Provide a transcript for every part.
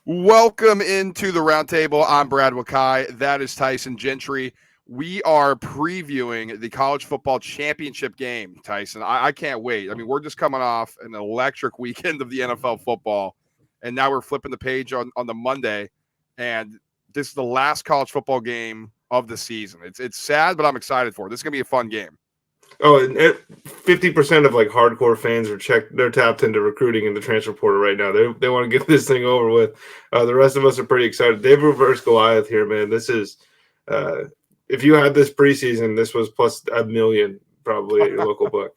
Welcome into the roundtable. I'm Brad Wakai. That is Tyson Gentry. We are previewing the college football championship game, Tyson. I can't wait. I mean, we're just coming off an electric weekend of the NFL football, and now we're flipping the page on the Monday, and this is the last college football game of the season. It's sad, but I'm excited for it. This is going to be a fun game. Oh, and 50% of like hardcore fans they're tapped into recruiting in the transfer portal right now. They want to get this thing over with. The rest of us are pretty excited. They've reversed Goliath here, man. This is if you had this preseason, this was plus a million probably at your local book.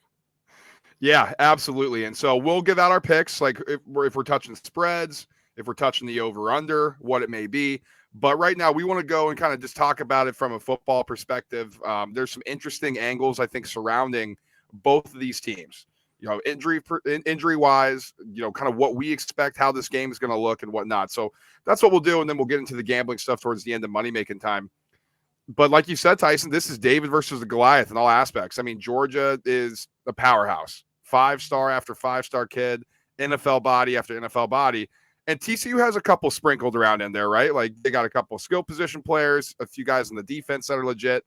Yeah, absolutely. And so we'll give out our picks, like if we're touching spreads, if we're touching the over/under, what it may be. But right now, we want to go and kind of just talk about it from a football perspective. There's some interesting angles, I think, surrounding both of these teams. You know, injury wise, you know, kind of what we expect, how this game is going to look, and whatnot. So that's what we'll do, and then we'll get into the gambling stuff towards the end of Money Making Time. But like you said, Tyson, this is David versus the Goliath in all aspects. I mean, Georgia is a powerhouse, 5-star after 5-star kid, NFL body after NFL body. And TCU has a couple sprinkled around in there, right? Like they got a couple skill position players, a few guys on the defense that are legit.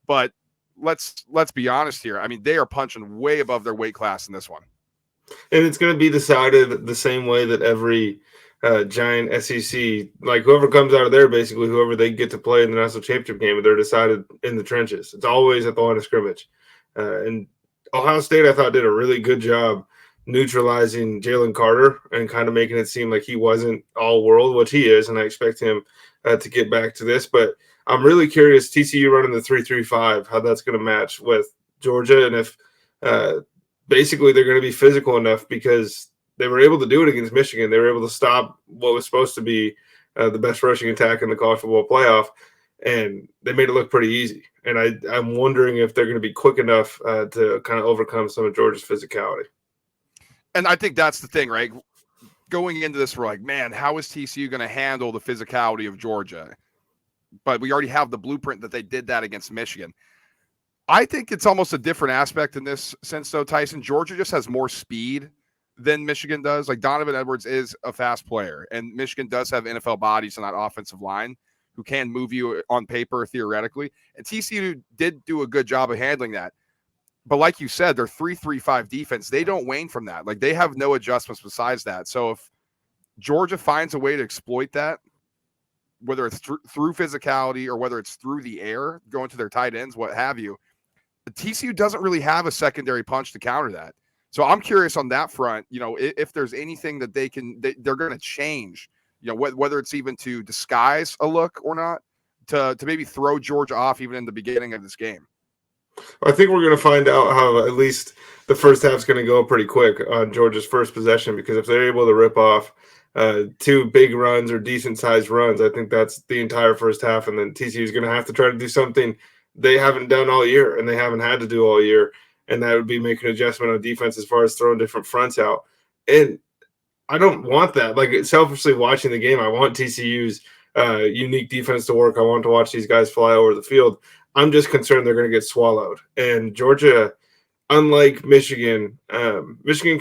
But let's be honest here. I mean, they are punching way above their weight class in this one. And it's going to be decided the same way that every giant SEC, like whoever comes out of there, basically whoever they get to play in the national championship game, they're decided in the trenches. It's always at the line of scrimmage. And Ohio State, I thought, did a really good job neutralizing Jalen Carter and kind of making it seem like he wasn't all world, which he is, and I expect him to get back to this. But I'm really curious, TCU running the 3-3-5, how that's going to match with Georgia, and if basically they're going to be physical enough because they were able to do it against Michigan. They were able to stop what was supposed to be the best rushing attack in the college football playoff, and they made it look pretty easy. And I'm wondering if they're going to be quick enough to kind of overcome some of Georgia's physicality. And I think that's the thing, right? Going into this, we're like, man, how is TCU going to handle the physicality of Georgia? But we already have the blueprint that they did that against Michigan. I think it's almost a different aspect in this sense, though, Tyson. Georgia just has more speed than Michigan does. Like Donovan Edwards is a fast player, and Michigan does have NFL bodies on that offensive line who can move you on paper theoretically. And TCU did do a good job of handling that. But like you said, their 3-3-5 defense, they don't wane from that. Like they have no adjustments besides that. So if Georgia finds a way to exploit that, whether it's through physicality or whether it's through the air, going to their tight ends, what have you, TCU doesn't really have a secondary punch to counter that. So I'm curious on that front, you know, if there's anything that they're going to change, you know, whether it's even to disguise a look or not, to maybe throw Georgia off even in the beginning of this game. I think we're going to find out how at least the first half is going to go pretty quick on Georgia's first possession, because if they're able to rip off two big runs or decent sized runs, I think that's the entire first half. And then TCU is going to have to try to do something they haven't done all year and they haven't had to do all year. And that would be making an adjustment on defense as far as throwing different fronts out. And I don't want that. Like, selfishly watching the game, I want TCU's unique defense to work. I want to watch these guys fly over the field. I'm just concerned they're going to get swallowed. And Georgia, unlike Michigan, Michigan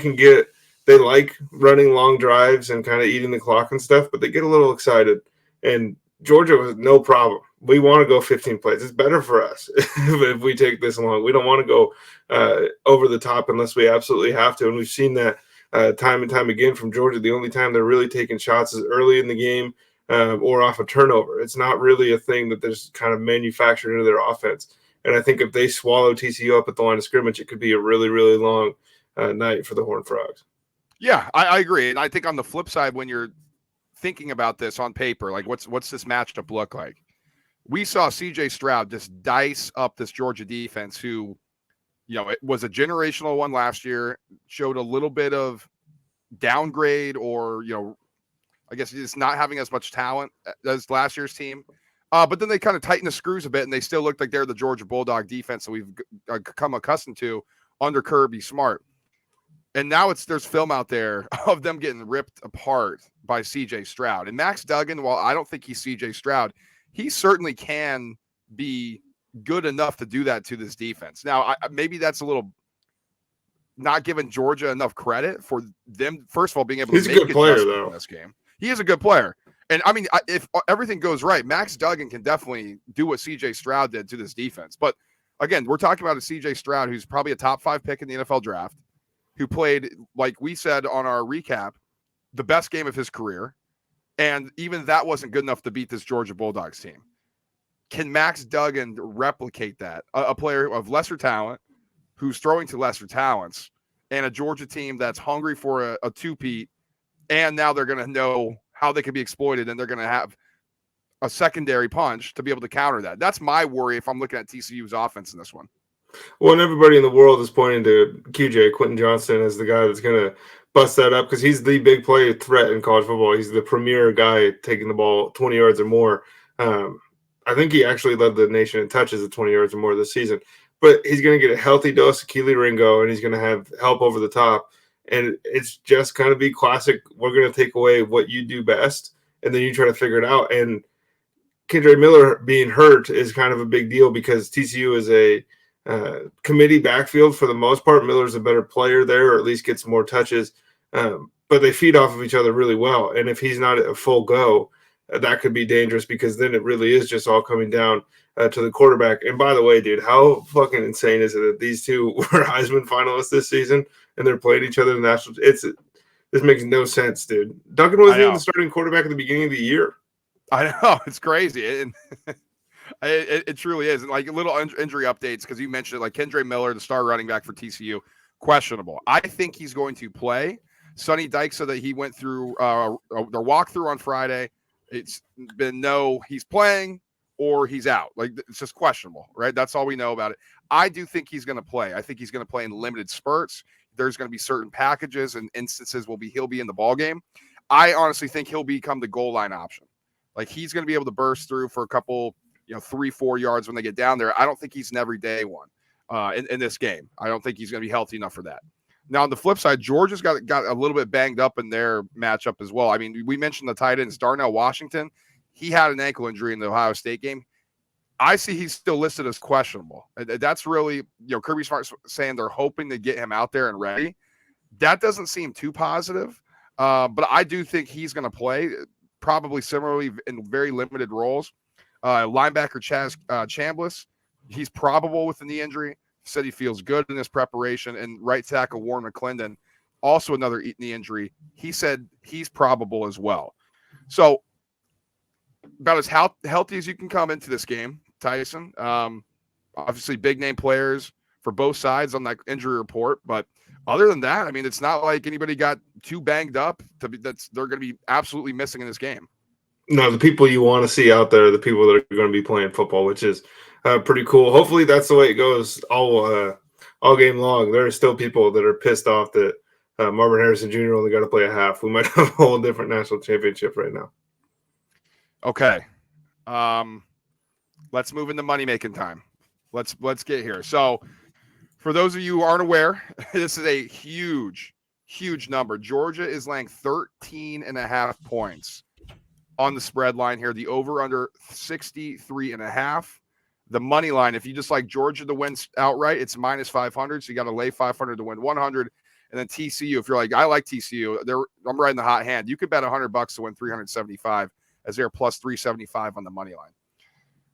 they like running long drives and kind of eating the clock and stuff, but they get a little excited. And Georgia was no problem. We want to go 15 plays. It's better for us if we take this long. We don't want to go over the top unless we absolutely have to. And we've seen that time and time again from Georgia. The only time they're really taking shots is early in the game or off a turnover. It's not really a thing that there's kind of manufactured into their offense. And I think if they swallow TCU up at the line of scrimmage, it could be a really, really long night for the Horned Frogs. Yeah, I agree. And I think on the flip side, when you're thinking about this on paper, like what's this matchup look like? We saw CJ Stroud just dice up this Georgia defense who, you know, it was a generational one last year, showed a little bit of downgrade or, you know, I guess just not having as much talent as last year's team. But then they kind of tightened the screws a bit, and they still look like they're the Georgia Bulldog defense that we've come accustomed to under Kirby Smart. And now there's film out there of them getting ripped apart by CJ Stroud. And Max Duggan, while I don't think he's CJ Stroud, he certainly can be good enough to do that to this defense. Now, maybe that's a little not giving Georgia enough credit for them, first of all, being able to make adjustments in this game. He is a good player. And I mean, if everything goes right, Max Duggan can definitely do what CJ Stroud did to this defense. But again, we're talking about a CJ Stroud who's probably a top 5 pick in the NFL draft, who played, like we said on our recap, the best game of his career. And even that wasn't good enough to beat this Georgia Bulldogs team. Can Max Duggan replicate that? A player of lesser talent who's throwing to lesser talents and a Georgia team that's hungry for a two-peat, and now they're going to know how they can be exploited, and they're going to have a secondary punch to be able to counter that. That's my worry if I'm looking at TCU's offense in this one. Well, and everybody in the world is pointing to QJ, Quentin Johnston, as the guy that's going to bust that up because he's the big play threat in college football. He's the premier guy taking the ball 20 yards or more. I think he actually led the nation in touches at 20 yards or more this season. But he's going to get a healthy dose of Keely Ringo, and he's going to have help over the top. And it's just kind of be classic. We're going to take away what you do best, and then you try to figure it out. And Kendre Miller being hurt is kind of a big deal because TCU is a committee backfield for the most part. Miller's a better player there, or at least gets more touches. But they feed off of each other really well. And if he's not at a full go, that could be dangerous because then it really is just all coming down to the quarterback. And by the way, dude, how fucking insane is it that these two were Heisman finalists this season and they're playing each other in the national? This makes no sense, dude. Duncan wasn't even the starting quarterback at the beginning of the year. I know, it's crazy. And it truly is. And like little injury updates, because you mentioned it, like Kendre Miller, the star running back for TCU, questionable. I think he's going to play. Sonny Dykes said that he went through their walkthrough on Friday. It's been he's playing or he's out. Like, it's just questionable, right? That's all we know about it. I do think he's going to play. I think he's going to play in limited spurts. There's going to be certain packages and instances he'll be in the ball game. I honestly think he'll become the goal line option. Like, he's going to be able to burst through for a couple, 3-4 yards when they get down there. I don't think he's an everyday one in this game. I don't think he's going to be healthy enough for that. Now, on the flip side, Georgia's got a little bit banged up in their matchup as well. I mean, we mentioned the tight ends, Darnell Washington. He had an ankle injury in the Ohio State game. I see he's still listed as questionable. That's really, Kirby Smart saying they're hoping to get him out there and ready. That doesn't seem too positive, but I do think he's going to play, probably similarly in very limited roles. Linebacker Chaz Chambliss, he's probable with the knee injury. Said he feels good in his preparation. And right tackle Warren McClendon, also another knee injury. He said he's probable as well. So about as healthy as you can come into this game, Tyson. Obviously big name players for both sides on that injury report. But other than that, I mean, it's not like anybody got too banged up they're going to be absolutely missing in this game. No, the people you want to see out there are the people that are going to be playing football, which is pretty cool. Hopefully that's the way it goes all game long. There are still people that are pissed off that Marvin Harrison Jr. only got to play a half. We might have a whole different national championship right now. Okay. Let's move into Money Makin Time. Let's get here. So for those of you who aren't aware, this is a huge number. Georgia is laying 13.5 points on the spread line here. The over under 63.5. The money line, if you just like Georgia to win outright, it's minus 500. So you got to lay 500 to win 100. And then TCU, if you're like, I like TCU, I'm riding the hot hand. You could bet $100 to win 375, as they're plus 375 on the money line.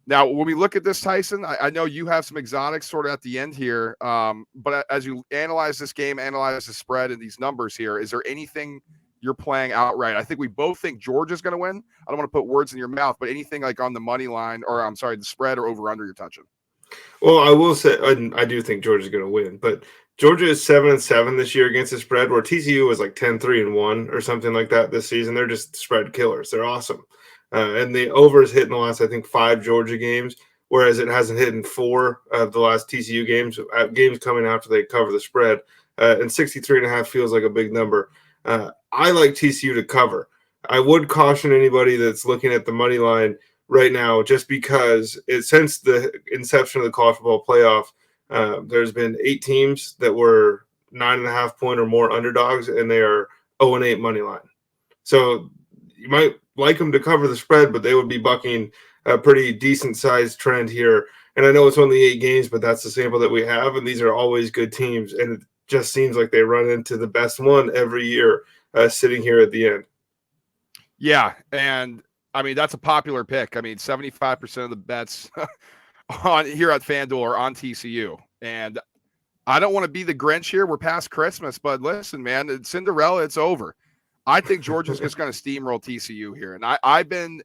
Now, when we look at this, Tyson, I know you have some exotics sort of at the end here. But as you analyze this game, analyze the spread and these numbers here, is there anything you're playing outright? I think we both think Georgia's going to win. I don't want to put words in your mouth, but anything like on the money line, or I'm sorry, the spread or over under you're touching? Well, I will say I do think Georgia's going to win, but Georgia is 7-7 this year against the spread, where TCU was like 10-3-1 or something like that this season. They're just spread killers. They're awesome. And the over is hit in the last, I think, 5 Georgia games, whereas it hasn't hit in 4 of the last TCU games, games coming after they cover the spread. And 63.5 feels like a big number. I like TCU to cover. I would caution anybody that's looking at the money line right now, just because since the inception of the college football playoff, there's been 8 teams that were 9.5 point or more underdogs, and they are 0-8 money line. So you might like them to cover the spread, but they would be bucking a pretty decent sized trend here. And I know it's only 8 games, but that's the sample that we have, and these are always good teams. And it just seems like they run into the best one every year, sitting here at the end. Yeah, and I mean that's a popular pick. I mean, 75% of the bets on here at FanDuel are on TCU, and I don't want to be the Grinch here. We're past Christmas, but listen, man, it's Cinderella. It's over. I think Georgia's just going to steamroll TCU here, and I've been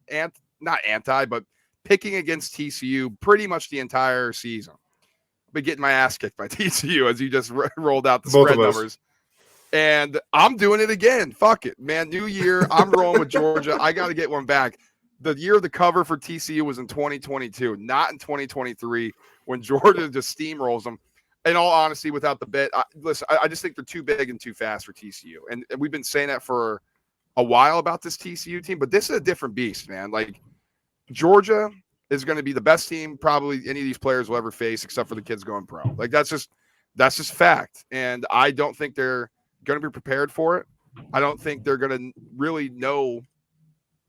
not anti, but picking against TCU pretty much the entire season. Been getting my ass kicked by TCU as you just rolled out the Both spread of us. numbers. And I'm doing it again. Fuck it, man. New year. I'm rolling with Georgia. I got to get one back. The year of the cover for TCU was in 2022, not in 2023 when Georgia just steamrolls them. In all honesty, without the bet, I just think they're too big and too fast for TCU. And we've been saying that for a while about this TCU team, but this is a different beast, man. Like Georgia is going to be the best team probably any of these players will ever face, except for the kids going pro. Like that's just fact. And I don't think they're going to be prepared for it. I don't think they're going to really know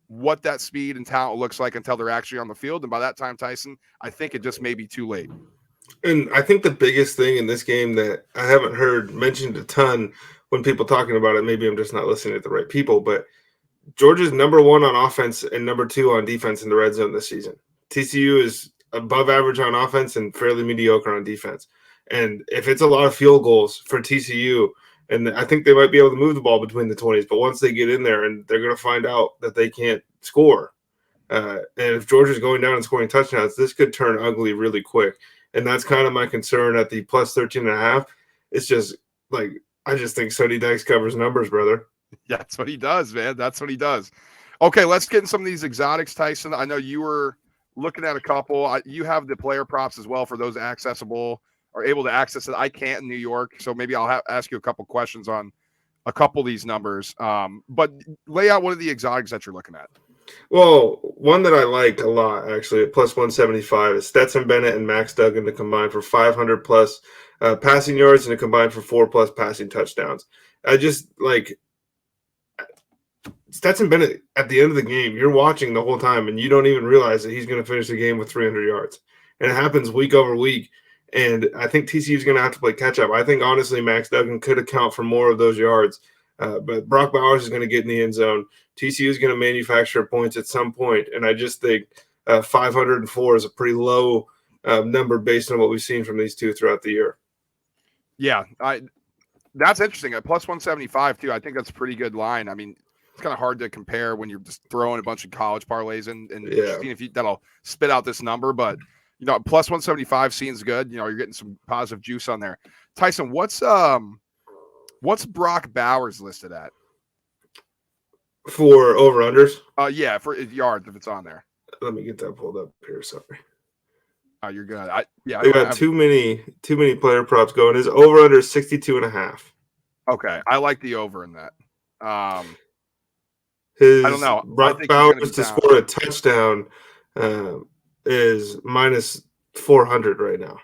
what that speed and talent looks like until they're actually on the field. And by that time, Tyson, I think it just may be too late. And I think the biggest thing in this game that I haven't heard mentioned a ton when people talking about it, maybe I'm just not listening to the right people, but Georgia's number 1 on offense and number 2 on defense in the red zone this season. TCU is above average on offense and fairly mediocre on defense. And if it's a lot of field goals for TCU, and I think they might be able to move the ball between the 20s, but once they get in there and they're going to find out that they can't score. And if Georgia's going down and scoring touchdowns, this could turn ugly really quick. And that's kind of my concern at the plus 13.5. It's just like, I just think Sonny Dykes covers numbers, brother. Yeah, that's what he does, man. That's what he does. Okay, let's get in some of these exotics, Tyson. I know you were looking at a couple. You have the player props as well for those accessible or able to access it. I can't in New York, so maybe I'll ask you a couple questions on a couple of these numbers. But lay out one of the exotics that you're looking at. Well, one that I liked a lot, actually, at plus 175, is Stetson Bennett and Max Duggan to combine for 500 plus passing yards and to combine for 4 plus passing touchdowns. I just like Stetson Bennett at the end of the game, you're watching the whole time and you don't even realize that he's going to finish the game with 300 yards. And it happens week over week. And I think TCU is going to have to play catch up. I think, honestly, Max Duggan could account for more of those yards. But Brock Bowers is going to get in the end zone. TCU is going to manufacture points at some point. And I just think 504 is a pretty low number based on what we've seen from these two throughout the year. Yeah, that's interesting. At plus 175, too, I think that's a pretty good line. I mean, it's kind of hard to compare when you're just throwing a bunch of college parlays and seeing if that'll spit out this number. But, plus 175 seems good. You're getting some positive juice on there. Tyson, what's Brock Bowers listed at? For over-unders? Yeah, for yards if it's on there. Let me get that pulled up here. Sorry. Oh, you're good. They got too many player props going. His over-under is 62.5. Okay, I like the over in that. I don't know. Brock Bowers to score a touchdown is minus 400 right now.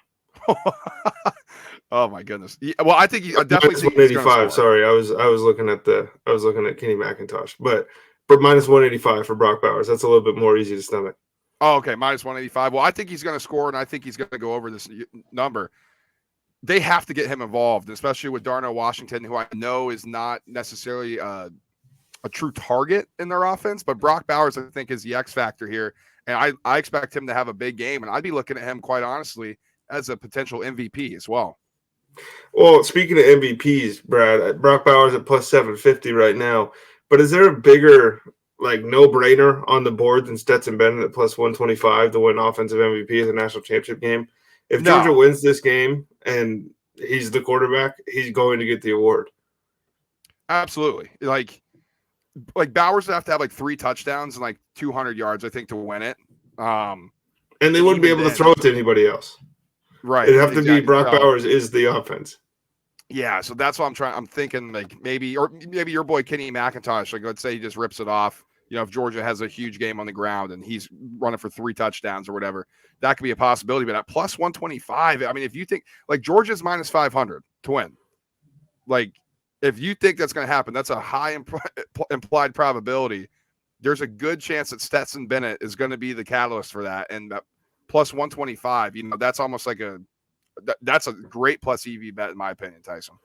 Oh my goodness! Yeah, well, I think definitely minus 185. Sorry, I was looking at Kenny McIntosh, but minus 185 for Brock Bowers. That's a little bit more easy to stomach. Oh, okay, minus 185. Well, I think he's going to score, and I think he's going to go over this number. They have to get him involved, especially with Darnell Washington, who I know is not necessarily a true target in their offense, but Brock Bowers, I think, is the X factor here, and I expect him to have a big game, and I'd be looking at him, quite honestly, as a potential MVP as well. Well, speaking of MVPs, Brad, Brock Bowers at plus 750 right now, but is there a bigger no-brainer on the board than Stetson Bennett at plus 125 to win offensive MVP of the national championship game? If Georgia wins this game and he's the quarterback, he's going to get the award. Absolutely. Like Bowers would have to have 3 touchdowns and 200 yards, I think, to win it. And they wouldn't be able to throw it to anybody else. Right. It'd have to be Brock Bowers is the offense. Yeah, so that's what I'm thinking, maybe your boy Kenny McIntosh, let's say he just rips it off. If Georgia has a huge game on the ground and he's running for 3 touchdowns or whatever, that could be a possibility. But at plus 125, I mean, if you think Georgia's minus 500 to win, if you think that's going to happen, that's a high implied probability. There's a good chance that Stetson Bennett is going to be the catalyst for that. And plus 125, that's almost that's a great plus EV bet in my opinion, Tyson.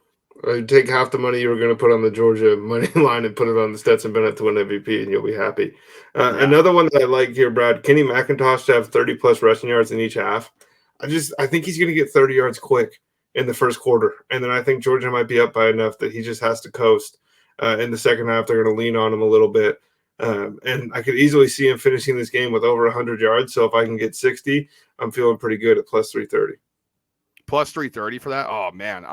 Take half the money you were going to put on the Georgia money line and put it on the Stetson Bennett to win MVP, and you'll be happy. Another one that I like here, Brad, Kenny McIntosh to have 30-plus rushing yards in each half. I think he's going to get 30 yards quick in the first quarter, and then I think Georgia might be up by enough that he just has to coast. In the second half, they're going to lean on him a little bit. And I could easily see him finishing this game with over 100 yards. So if I can get 60, I'm feeling pretty good at plus 330. Plus 330 for that? Oh man,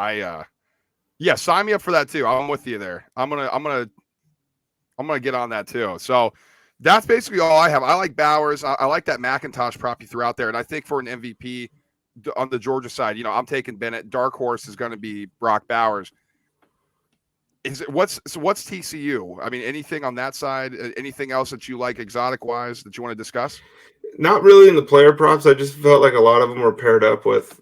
yeah, sign me up for that too. I'm with you there. I'm gonna get on that too. So that's basically all I have. I like Bowers. I like that McIntosh prop you threw out there, and I think for an MVP on the Georgia side, I'm taking Bennett. Dark horse is going to be Brock Bowers. What's TCU? I mean, anything on that side? Anything else that you like exotic wise that you want to discuss? Not really in the player props. I just felt like a lot of them were paired up with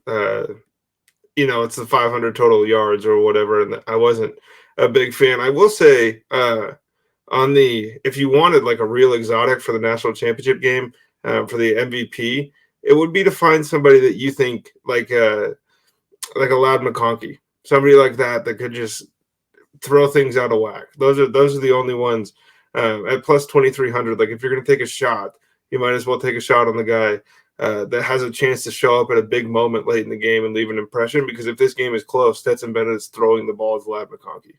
it's the 500 total yards or whatever, and I wasn't a big fan. I will say, if you wanted like a real exotic for the national championship game for the MVP, it would be to find somebody that you think like a Loud McConkey, somebody like that could just throw things out of whack. Those are the only ones at plus 2,300. Like if you're going to take a shot, you might as well take a shot on the guy that has a chance to show up at a big moment late in the game and leave an impression, because if this game is close, Stetson Bennett is throwing the ball as Lad McConkey.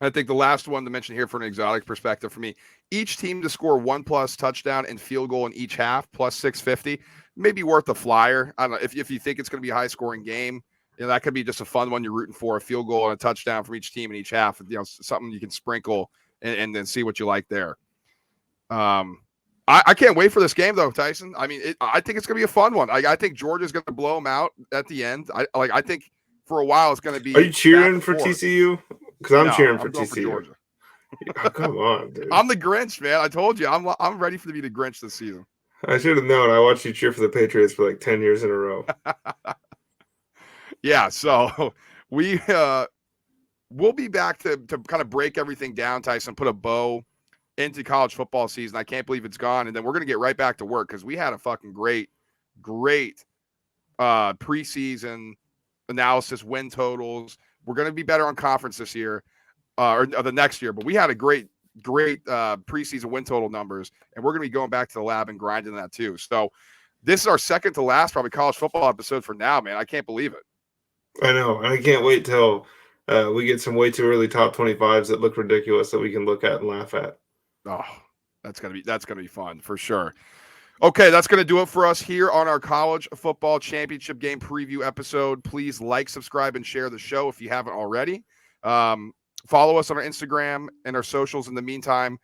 I think the last one to mention here for an exotic perspective for me, each team to score 1+ touchdown and field goal in each half, plus 650, maybe worth a flyer. I don't know if you think it's going to be a high scoring game, that could be just a fun one you're rooting for, a field goal and a touchdown from each team in each half, something you can sprinkle and then see what you like there. I can't wait for this game though, Tyson. I mean, I think it's going to be a fun one. I think Georgia's going to blow them out at the end. I think for a while it's going to be. Are you cheering for TCU? Because I'm cheering for TCU. For Georgia. Oh, come on, dude. I'm the Grinch, man. I told you, I'm ready to be the Grinch this season. I should have known. I watched you cheer for the Patriots for like 10 years in a row. Yeah, so we'll be back to kind of break everything down, Tyson, put a bow into college football season. I can't believe it's gone. And then we're going to get right back to work because we had a fucking great preseason analysis, win totals. We're going to be better on conference this year or the next year, but we had a great preseason win total numbers, and we're going to be going back to the lab and grinding that too. So this is our second to last probably college football episode for now, man. I can't believe it. I know. I can't wait till we get some way too early top 25s that look ridiculous that we can look at and laugh at. Oh, that's gonna be fun for sure. Okay, that's gonna do it for us here on our college football championship game preview episode. Please like, subscribe, and share the show if you haven't already. Follow us on our Instagram and our socials in the meantime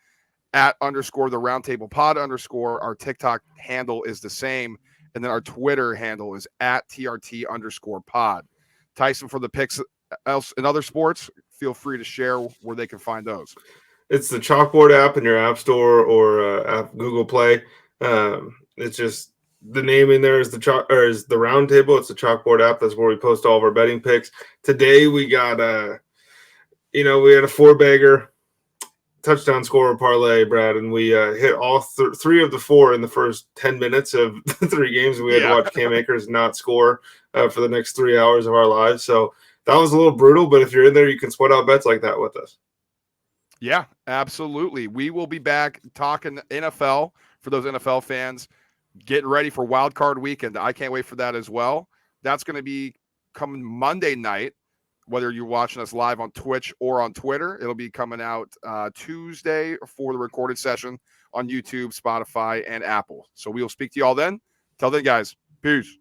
at _ the roundtable pod _ our TikTok handle is the same, and then our Twitter handle is at TRT _ pod. Tyson, for the picks else in other sports, feel free to share where they can find those. It's the Chalkboard app in your app store or Google Play. It's just the name in there is the Roundtable. It's the Chalkboard app. That's where we post all of our betting picks. Today we got we had a 4-bagger touchdown scorer parlay, Brad, and we hit all 3 of the 4 in the first 10 minutes of the 3 games. We had to watch Cam Akers not score for the next 3 hours of our lives. So that was a little brutal, but if you're in there, you can sweat out bets like that with us. Yeah, absolutely. We will be back talking NFL for those NFL fans, getting ready for Wild Card Weekend. I can't wait for that as well. That's going to be coming Monday night, whether you're watching us live on Twitch or on Twitter. It'll be coming out Tuesday for the recorded session on YouTube, Spotify, and Apple. So we will speak to you all then. Till then, guys, peace.